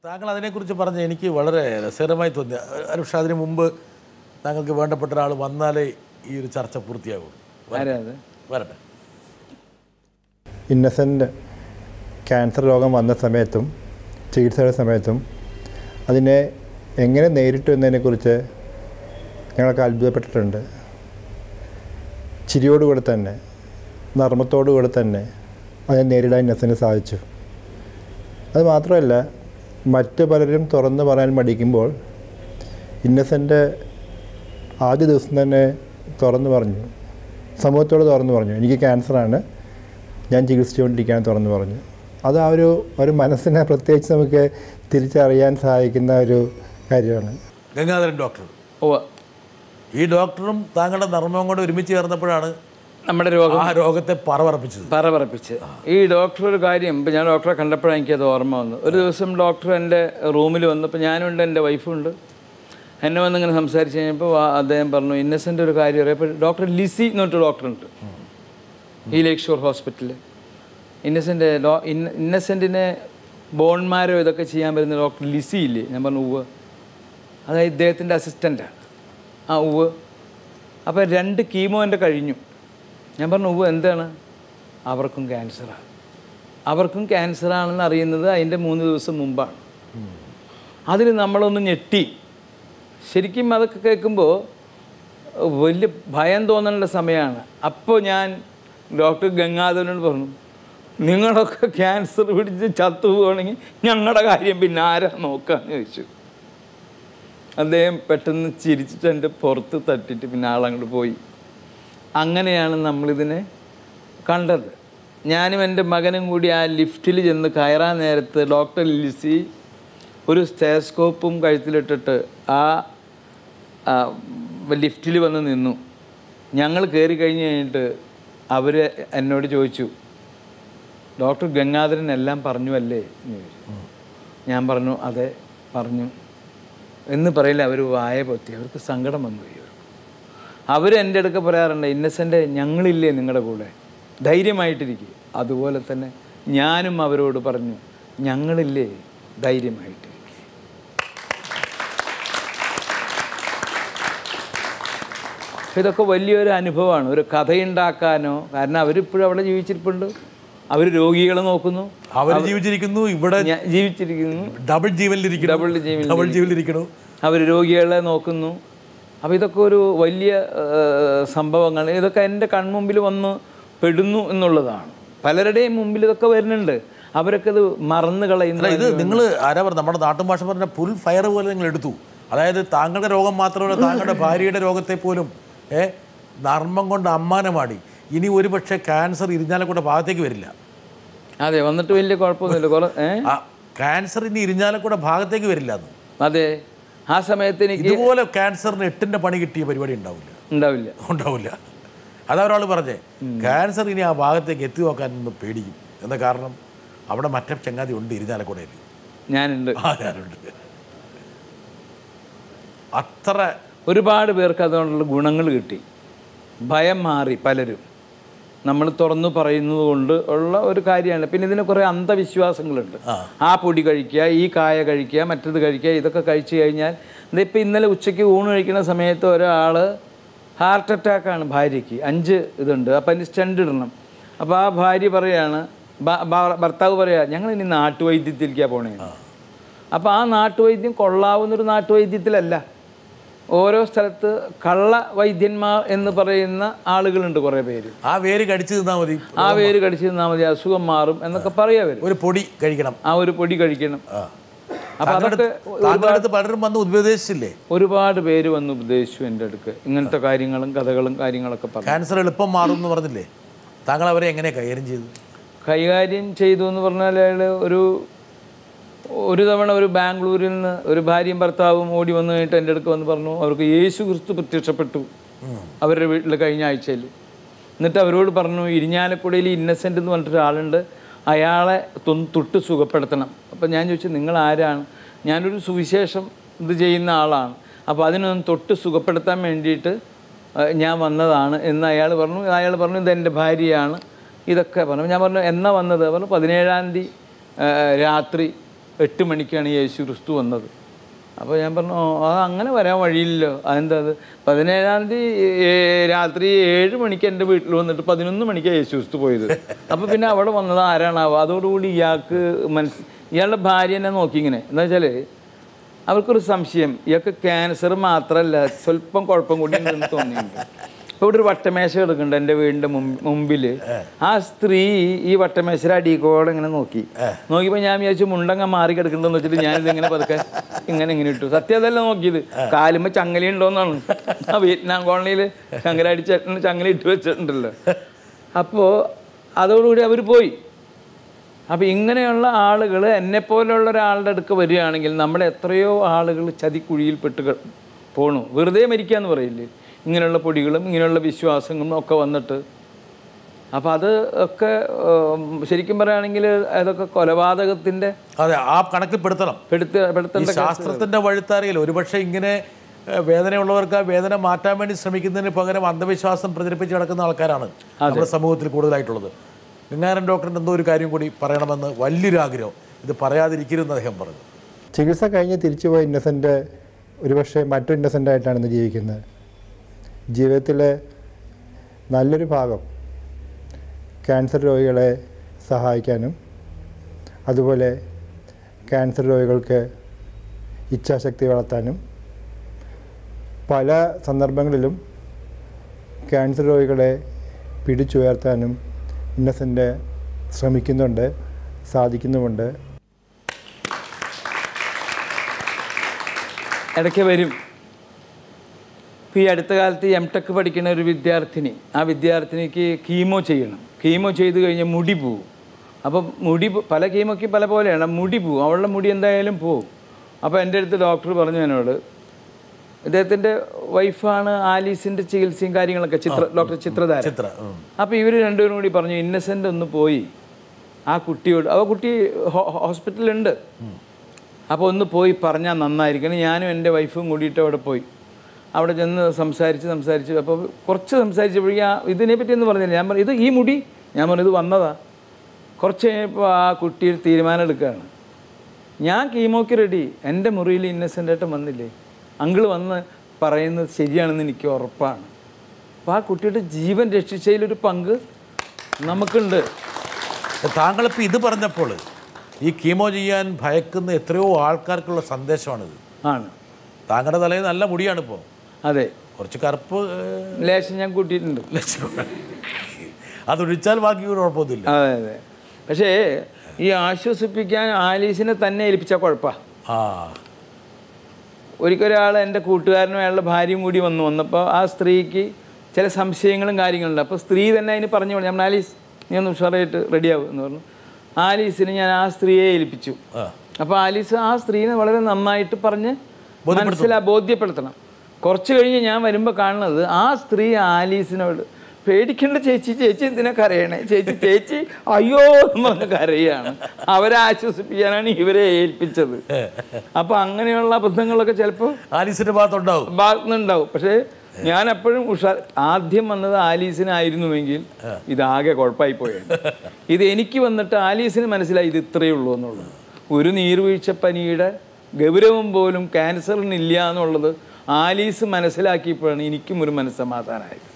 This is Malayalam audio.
താങ്കൾ അതിനെക്കുറിച്ച് പറഞ്ഞ് എനിക്ക് വളരെ രസകരമായി തോന്നി. അനുഷ, അതിന് മുമ്പ് താങ്കൾക്ക് വേണ്ടപ്പെട്ട ഒരാൾ വന്നാലേ ഈ ഒരു ചർച്ച പൂർത്തിയാകും. വരട്ടെ. ഇന്നസെൻ്റ് ക്യാൻസർ രോഗം വന്ന സമയത്തും ചികിത്സയുടെ സമയത്തും അതിനെ എങ്ങനെ നേരിട്ടു എന്നതിനെക്കുറിച്ച് ഞങ്ങൾക്ക് അത്ഭുതപ്പെട്ടിട്ടുണ്ട്. ചിരിയോടുകൂടെ തന്നെ, നർമ്മത്തോടുകൂടെ തന്നെ അതിനെ നേരിടാൻ ഇന്നസെൻ്റ് സാധിച്ചു. അത് മാത്രമല്ല, മറ്റ് പലരും തുറന്നു പറയാൻ മടിക്കുമ്പോൾ ഇന്നസെൻ്റ് ആദ്യ ദിവസം തന്നെ തുറന്നു പറഞ്ഞു, സമൂഹത്തോട് തുറന്നു പറഞ്ഞു, എനിക്ക് ക്യാൻസറാണ്, ഞാൻ ചികിത്സിച്ചുകൊണ്ടിരിക്കുകയാണ് തുറന്നു പറഞ്ഞു. അത് ആ ഒരു മനസ്സിനെ പ്രത്യേകിച്ച് നമുക്ക് തിരിച്ചറിയാൻ സഹായിക്കുന്ന ഒരു കാര്യമാണ്. ഗംഗാധരൻ ഡോക്ടർ, ഈ ഡോക്ടറും താങ്കളുടെ നർമ്മവും കൂടെ ഒരുമിച്ച് ചേർന്നപ്പോഴാണ് നമ്മുടെ രോഗം ആ രോഗത്തെ പറവറപ്പിച്ച്. ഈ ഡോക്ടർ ഒരു കാര്യം, ഇപ്പം ഞാൻ ഡോക്ടറെ കണ്ടപ്പോഴാണ് എനിക്കത് ഓർമ്മ വന്നു. ഒരു ദിവസം ഡോക്ടർ എൻ്റെ റൂമിൽ വന്നപ്പോൾ ഞാനുണ്ട്, എൻ്റെ വൈഫുണ്ട്. എന്നെ വന്നിങ്ങനെ സംസാരിച്ച് കഴിഞ്ഞപ്പോൾ അദ്ദേഹം പറഞ്ഞു, ഇന്നസെൻ്റ് ഒരു കാര്യം അറിയാം. അപ്പോൾ ഡോക്ടർ ലിസി എന്ന് പറഞ്ഞിട്ട് ഡോക്ടറുണ്ട് ഈ ലേക്ക് ഷോർ ഹോസ്പിറ്റലിൽ. ഇന്നസെൻറ്റിനെ ബോൺമാരോ ഇതൊക്കെ ചെയ്യാൻ വരുന്ന ഡോക്ടർ ലിസി ഇല്ലേ? ഞാൻ പറഞ്ഞു ഉവ്വ്. അതായത് ഇദ്ദേഹത്തിൻ്റെ അസിസ്റ്റൻ്റാണ്. ആ ഉവ്വ്. അപ്പോൾ 2 കീമോ എൻ്റെ കഴിഞ്ഞു. ഞാൻ പറഞ്ഞു ഉവ്വ്, എന്താണ്? അവർക്കും ക്യാൻസറാണ്. അവർക്കും ക്യാൻസറാണെന്ന് അറിയുന്നത് അതിൻ്റെ 3 ദിവസം മുമ്പാണ്. അതിൽ നമ്മളൊന്ന് ഞെട്ടി. ശരിക്കും അതൊക്കെ കേൾക്കുമ്പോൾ വലിയ ഭയം തോന്നേണ്ട സമയമാണ്. അപ്പോൾ ഞാൻ ഡോക്ടർ ഗംഗാധരനോട് പറഞ്ഞു, നിങ്ങളൊക്കെ ക്യാൻസർ പിടിച്ച് ചത്തുപോകണമെങ്കിൽ ഞങ്ങളുടെ കാര്യം പിന്നെ ആരാ നോക്കാമെന്ന് ചോദിച്ചു. അദ്ദേഹം പെട്ടെന്ന് ചിരിച്ചിട്ട് എൻ്റെ പുറത്ത് തട്ടിയിട്ട് പിന്നെ ആളങ്ങോട്ട് പോയി. അങ്ങനെയാണ് നമ്മളിതിനെ കണ്ടത്. ഞാനും എൻ്റെ മകനും കൂടി ആ ലിഫ്റ്റിൽ ചെന്ന് കയറാൻ നേരത്ത് ഡോക്ടർ ലിസി ഒരു സ്റ്റെതസ്കോപ്പും കഴുത്തിലിട്ടിട്ട് ആ ലിഫ്റ്റിൽ വന്ന് നിന്നു. ഞങ്ങൾ കയറി കഴിഞ്ഞ് കഴിഞ്ഞിട്ട് അവർ എന്നോട് ചോദിച്ചു, ഡോക്ടർ ഗംഗാധരൻ എല്ലാം പറഞ്ഞു അല്ലേ എന്ന് ചോദിച്ചു. ഞാൻ പറഞ്ഞു അതെ പറഞ്ഞു എന്ന് പറയില്ല. അവർ വായ പൊത്തി, അവർക്ക് സങ്കടം വന്നു പോയി. അവർ എൻ്റെ അടുക്ക പറയാറുണ്ട്, ഇന്നസെൻ്റ് ഞങ്ങളില്ലേ നിങ്ങളുടെ കൂടെ, ധൈര്യമായിട്ടിരിക്കുക. അതുപോലെ തന്നെ ഞാനും അവരോട് പറഞ്ഞു, ഞങ്ങളില്ലേ, ധൈര്യമായിട്ടിരിക്കുക. ഇതൊക്കെ വലിയൊരു അനുഭവമാണ്. ഒരു കഥയുണ്ടാക്കാനോ, കാരണം അവരിപ്പോഴും അവിടെ ജീവിച്ചിരിപ്പുണ്ട്, അവർ രോഗികളെ നോക്കുന്നു, അവർ ജീവിച്ചിരിക്കുന്നു, ഇവിടെ ജീവിച്ചിരിക്കുന്നു, ഡബിൾ ജീവനിലിരിക്കുന്നു, അവർ രോഗികളെ നോക്കുന്നു. അപ്പോൾ ഇതൊക്കെ ഒരു വലിയ സംഭവങ്ങൾ. ഇതൊക്കെ എൻ്റെ കൺമുമ്പിൽ വന്ന് പെടുന്നു എന്നുള്ളതാണ്. പലരുടെയും മുമ്പിൽ ഇതൊക്കെ വരുന്നുണ്ട്, അവരൊക്കെ ഇത് മറന്നു കളയുന്നു. ഇത് നിങ്ങൾ ആരാ പറഞ്ഞത്, നമ്മുടെ നാട്ടുഭാഷ പറഞ്ഞ ഫുൾ ഫയർ പോലെ നിങ്ങൾ എടുത്തു. അതായത് താങ്കളുടെ രോഗം മാത്രമല്ല, താങ്കളുടെ ഭാര്യയുടെ രോഗത്തെ പോലും നർമ്മം കൊണ്ട് അമ്മാനമാടി. ഇനി ഒരു പക്ഷേ ക്യാൻസർ ഇരിഞ്ഞാലക്കുട ഭാഗത്തേക്ക് വരില്ല. അതെ, വന്നിട്ട് വലിയ കുഴപ്പമൊന്നുമില്ല. ക്യാൻസർ ഇനി ഇരിഞ്ഞാലക്കുട ഭാഗത്തേക്ക് വരില്ല എന്ന്. അതെ, ആ സമയത്ത് എനിക്ക് ഇതുപോലെ ക്യാൻസറിന് 8ന്റെ പണി കിട്ടിയ പരിപാടി ഉണ്ടാവില്ല. അതാ ഒരാൾ പറഞ്ഞേ, ക്യാൻസർ ഇനി ആ ഭാഗത്തേക്ക് എത്തി നോക്കാനൊന്ന് പേടിക്കും എന്ന കാരണം അവിടെ മറ്റേ ചങ്ങാതി ഉണ്ട് ഇരിഞ്ഞാലക്കുടയിൽ. ഞാനുണ്ട്. അത്ര ഒരുപാട് പേർക്ക് അതുകൊണ്ടുള്ള ഗുണങ്ങൾ കിട്ടി. ഭയം മാറി. പലരും നമ്മൾ തുറന്നു പറയുന്നത് കൊണ്ട് ഉള്ള ഒരു കാര്യമാണ്. പിന്നെ ഇതിന് കുറേ അന്ധവിശ്വാസങ്ങളുണ്ട്. ആ പൊടി കഴിക്കുക, ഈ കായ കഴിക്കുക, മറ്റത് കഴിക്കുക, ഇതൊക്കെ കഴിച്ചു കഴിഞ്ഞാൽ ഇതിപ്പോൾ ഇന്നലെ ഉച്ചയ്ക്ക് ഊണ് കഴിക്കുന്ന സമയത്ത് ഒരാൾ ഹാർട്ട് അറ്റാക്കാണ് ഭാര്യയ്ക്ക്, 5 ഇതുണ്ട്, അപ്പം അതിന് സ്റ്റെൻഡ് ഇടണം. അപ്പോൾ ആ ഭാര്യ പറയുകയാണ്, ഭർത്താവ് പറയുക, ഞങ്ങൾ ഇനി നാട്ടുവൈദ്യത്തിലേക്കാണ് പോണേ. അപ്പോൾ ആ നാട്ടുവൈദ്യം കൊള്ളാവുന്നൊരു നാട്ടുവൈദ്യത്തിലല്ല. ഓരോ സ്ഥലത്ത് കള്ള വൈദ്യന്മാർ എന്ന് പറയുന്ന ആളുകളുണ്ട്, കുറേ പേര്. ആ വേര് കടിച്ചു തിന്നാൽ മതി, അസുഖം മാറും എന്നൊക്കെ പറയാ. ഒരു പൊടി കഴിക്കണം, ഒരു പൊടി കഴിക്കണം. അപ്പം അതൊക്കെ പലരും വന്ന് ഉപദേശിച്ചില്ലേ? ഒരുപാട് പേര് വന്ന് ഉപദേശിച്ചു എൻ്റെ അടുക്ക്, ഇങ്ങനത്തെ കാര്യങ്ങളും കഥകളും കാര്യങ്ങളൊക്കെ പറഞ്ഞു. ക്യാൻസർ എളുപ്പം മാറും എന്ന് പറഞ്ഞില്ലേ? താങ്കൾ അവരെ എങ്ങനെ കൈകാര്യം ചെയ്തു എന്ന് പറഞ്ഞാൽ അയാൾ ഒരു തവണ ഒരു ബാംഗ്ലൂരിൽ നിന്ന് ഒരു ഭാര്യയും ഭർത്താവും ഓടി വന്നു കഴിഞ്ഞിട്ട് എൻ്റെ അടുക്ക് വന്ന് പറഞ്ഞു, അവർക്ക് യേശു ക്രിസ്തു പ്രത്യക്ഷപ്പെട്ടു അവരുടെ വീട്ടിൽ കഴിഞ്ഞ ആഴ്ചയിൽ. എന്നിട്ട് അവരോട് പറഞ്ഞു, ഇരിഞ്ഞാലക്കുടയിൽ ഇന്നസെൻ്റ് എന്ന് പറഞ്ഞിട്ട് ഒരാളുണ്ട്, അയാളെ തൊട്ട് സുഖപ്പെടുത്തണം. അപ്പം ഞാൻ ചോദിച്ചു, നിങ്ങൾ ആരാണ്? ഞാനൊരു സുവിശേഷം ഇത് ചെയ്യുന്ന ആളാണ്, അപ്പോൾ അതിനൊന്ന് തൊട്ട് സുഖപ്പെടുത്താൻ വേണ്ടിയിട്ട് ഞാൻ വന്നതാണ് എന്ന് അയാൾ പറഞ്ഞു. ഇതെൻ്റെ ഭാര്യയാണ്, ഇതൊക്കെ പറഞ്ഞു. ഞാൻ പറഞ്ഞു, എന്നാ വന്നത്? പറഞ്ഞു 17-ാം തീയതി രാത്രി 8 മണിക്കാണ് യേശു ക്രിസ്തു വന്നത്. അപ്പോൾ ഞാൻ പറഞ്ഞു അത് അങ്ങനെ വരാൻ വഴിയില്ലല്ലോ. അതെന്താ അത് 17-ാം തീയതി രാത്രി 7 മണിക്ക് എൻ്റെ വീട്ടിൽ വന്നിട്ട് 11 മണിക്കാണ് യേശു ക്രിസ്തു പോയത്. അപ്പോൾ പിന്നെ അവിടെ വന്നത് ആരാണാവുക? അതോടുകൂടി ഇയാൾക്ക് ഇയാളുടെ ഭാര്യ എന്നെ നോക്കി ഇങ്ങനെ. എന്താ വെച്ചാൽ അവർക്കൊരു സംശയം, ഇയാൾക്ക് ക്യാൻസർ മാത്രമല്ല സ്വല്പം കുഴപ്പം കൂടി ഉണ്ടെന്ന് തോന്നിയിട്ടുണ്ട്. ഇപ്പോൾ ഇവിടെ ഒരു വട്ടമേശ കിടക്കുന്നുണ്ട് എൻ്റെ വീടിൻ്റെ മുമ്പിൽ. ആ സ്ത്രീ ഈ വട്ടമേശയുടെ അടിക്കോടെ ഇങ്ങനെ നോക്കിയപ്പോൾ ഞാൻ വിചാരിച്ചു മുണ്ടങ്ങ മാറി കിടക്കുന്നുണ്ടെന്ന് വെച്ചിട്ട് ഞാനിതിങ്ങനെ പതുക്കെ ഇങ്ങനെ ഇട്ടു. സത്യം അതല്ല നോക്കിയത്, കാലുമ്പോൾ ചങ്ങല ഉണ്ടോയെന്നാണ്. ആ വിയറ്റ്നാം കോളനിയിൽ ചങ്ങല ഇട്ട് വെച്ചിട്ടുണ്ടല്ലോ. അപ്പോൾ അതോടുകൂടി അവർ പോയി. അപ്പോൾ ഇങ്ങനെയുള്ള ആളുകൾ എന്നെപ്പോലുള്ള ഒരാളുടെ അടുക്ക് വരികയാണെങ്കിൽ നമ്മുടെ എത്രയോ ആളുകൾ ചതിക്കുഴിയിൽപ്പെട്ട് പോണു. വെറുതെ മരിക്കുക എന്ന് പറയില്ലേ, ഇങ്ങനെയുള്ള പൊടികളും ഇങ്ങനെയുള്ള വിശ്വാസങ്ങളും ഒക്കെ വന്നിട്ട്. അപ്പോൾ അത് ഒക്കെ ശരിക്കും പറയുകയാണെങ്കിൽ അതൊക്കെ കൊലപാതകത്തിൻ്റെ അതെ ആ കണക്കിൽ പെടുത്തേണ്ട ശാസ്ത്രത്തിൻ്റെ വഴിത്താരയിൽ ഒരുപക്ഷെ ഇങ്ങനെ വേദനയുള്ളവർക്ക് ആ വേദന മാറ്റാൻ വേണ്ടി ശ്രമിക്കുന്നതിന് പകരം അന്ധവിശ്വാസം പ്രചരിപ്പിച്ച് നടക്കുന്ന ആൾക്കാരാണ് നമ്മുടെ സമൂഹത്തിൽ കൂടുതലായിട്ടുള്ളത്. ഗംഗാധരൻ ഡോക്ടറിൻ്റെ എന്തോ ഒരു കാര്യം കൂടി പറയണമെന്ന് വലിയൊരു ആഗ്രഹം, ഇത് പറയാതിരിക്കരുതെന്ന് അദ്ദേഹം പറഞ്ഞു. ചികിത്സ കഴിഞ്ഞ് തിരിച്ചുപോയ ഇന്നസെൻ്റ് ഒരുപക്ഷെ മറ്റൊരു ഇന്നസെൻ്റായിട്ടാണ് ഇന്ന് ജീവിക്കുന്നത്. ജീവിതത്തിലെ നല്ലൊരു ഭാഗം ക്യാൻസർ രോഗികളെ സഹായിക്കാനും അതുപോലെ ക്യാൻസർ രോഗികൾക്ക് ഇച്ഛാശക്തി വളർത്താനും പല സന്ദർഭങ്ങളിലും ക്യാൻസർ രോഗികളെ പിടിച്ചുയർത്താനും ഇന്നസെൻ്റ് ശ്രമിക്കുന്നുണ്ട്, സാധിക്കുന്നുമുണ്ട്. ഇടയ്ക്ക് വരും. ഇപ്പോൾ ഈ അടുത്ത കാലത്ത് M.Tech പഠിക്കുന്ന ഒരു വിദ്യാർത്ഥിനി, ആ വിദ്യാർത്ഥിനിക്ക് കീമോ ചെയ്യണം. കീമോ ചെയ്ത് കഴിഞ്ഞാൽ മുടി പോവും. അപ്പം പല കീമോയ്ക്ക് പല പോലെയാണ്, മുടി പോവും. അവളുടെ മുടി എന്തായാലും പോവും. അപ്പോൾ എൻ്റെ അടുത്ത് ഡോക്ടർ പറഞ്ഞു എന്നോട്, ഇദ്ദേഹത്തിൻ്റെ വൈഫാണ് ആലീസിൻ്റെ ചികിത്സയും കാര്യങ്ങളൊക്കെ ഡോക്ടർ ചിത്രധാര. അപ്പോൾ ഇവർ രണ്ടുപേരും കൂടി പറഞ്ഞു ഇന്നസെൻ്റ് ഒന്ന് പോയി ആ കുട്ടിയോട്, ആ കുട്ടി ഹോസ്പിറ്റലുണ്ട്, അപ്പോൾ ഒന്ന് പോയി പറഞ്ഞാൽ നന്നായിരിക്കണം. ഞാനും എൻ്റെ വൈഫും കൂടിയിട്ട് അവിടെ പോയി. അവിടെ ചെന്ന് സംസാരിച്ച് അപ്പോൾ കുറച്ച് സംസാരിച്ചപ്പോഴേക്കും ഇതിനെപ്പറ്റി ഒന്ന് പറഞ്ഞില്ല. ഞാൻ പറഞ്ഞു ഇത് ഈ മുടി, ഞാൻ പറഞ്ഞു ഇത് വന്നതാ. കുറച്ച് കഴിഞ്ഞപ്പോൾ ആ കുട്ടി ഒരു തീരുമാനം എടുക്കുകയാണ്, ഞാൻ കീമോക്ക് റെഡി, എൻ്റെ മുറിയിൽ ഇന്നസെൻ്റായിട്ട് വന്നില്ലേ, അങ്കിൾ വന്ന് പറയുന്നത് ശരിയാണെന്ന് എനിക്ക് ഉറപ്പാണ്. അപ്പോൾ ആ കുട്ടിയുടെ ജീവൻ രക്ഷിച്ചതിലൊരു പങ്ക് നമുക്കുണ്ട്. താങ്കളിപ്പോൾ ഇത് പറഞ്ഞപ്പോൾ ഈ കീമോ ചെയ്യാൻ ഭയക്കുന്ന എത്രയോ ആൾക്കാർക്കുള്ള സന്ദേശമാണിത്. ആണ്. താങ്കളുടെ തലയിൽ നല്ല മുടിയാണിപ്പോൾ. അതെ, കുറച്ച് കറുപ്പ് ലേശം ഞാൻ കൂട്ടിയിട്ടുണ്ട്. അതൊഴിച്ചാൽ ബാക്കി ഒരു കുഴപ്പമൊന്നുമില്ല. അതെ അതെ. പക്ഷേ ഈ ആശ്വസിപ്പിക്കാൻ ആലീസിനെ തന്നെ ഏൽപ്പിച്ചാൽ കുഴപ്പമാണ്. ഒരിക്കലൊരാൾ എൻ്റെ കൂട്ടുകാരനും അയാളുടെ ഭാര്യയും കൂടി വന്നപ്പോൾ ആ സ്ത്രീക്ക് ചില സംശയങ്ങളും കാര്യങ്ങളുണ്ട്. അപ്പോൾ സ്ത്രീ തന്നെ അതിന് പറഞ്ഞു, ഞാൻ ആലീസ് നീ ഒന്ന് ഉഷാറായിട്ട് റെഡിയാവും എന്ന് പറഞ്ഞു. ആലീസിന് ഞാൻ ആ സ്ത്രീയെ ഏൽപ്പിച്ചു. അപ്പോൾ ആലീസ് ആ സ്ത്രീനെ വളരെ നന്നായിട്ട് പറഞ്ഞ് ബോധ്യപ്പെടുത്തണം. കുറച്ച് കഴിഞ്ഞ് ഞാൻ വരുമ്പോൾ കാണുന്നത് ആ സ്ത്രീ ആലീസിനോട് പേടിക്കേണ്ട ചേച്ചി എന്തിനാ കരയണേ, ചേച്ചി അയ്യോ എന്ന് പറഞ്ഞ് കരയാണ്. അവരെ ആശ്വസിപ്പിക്കാനാണ് ഇവരെ ഏൽപ്പിച്ചത്. അപ്പോൾ അങ്ങനെയുള്ള അബദ്ധങ്ങളൊക്കെ ചിലപ്പോൾ ആലീസിൻ്റെ ഭാഗത്തുനിന്നുണ്ടാവും. പക്ഷേ ഞാൻ എപ്പോഴും ആദ്യം വന്നത് ആലീസിനായിരുന്നുവെങ്കിൽ ഇതാകെ കുഴപ്പമായി പോയത്. ഇത് എനിക്ക് വന്നിട്ട് ആലീസിന് മനസ്സിലായി ഇത് ഇത്രയേ ഉള്ളൂ എന്നുള്ളത്. ഒരു നീർവീഴ്ചപ്പനിയുടെ ഗൗരവം പോലും ക്യാൻസറിനില്ല എന്നുള്ളത് ആലീസ് മനസ്സിലാക്കിയപ്പോഴാണ് എനിക്കും ഒരു മനസ്സമാധാനമായത്.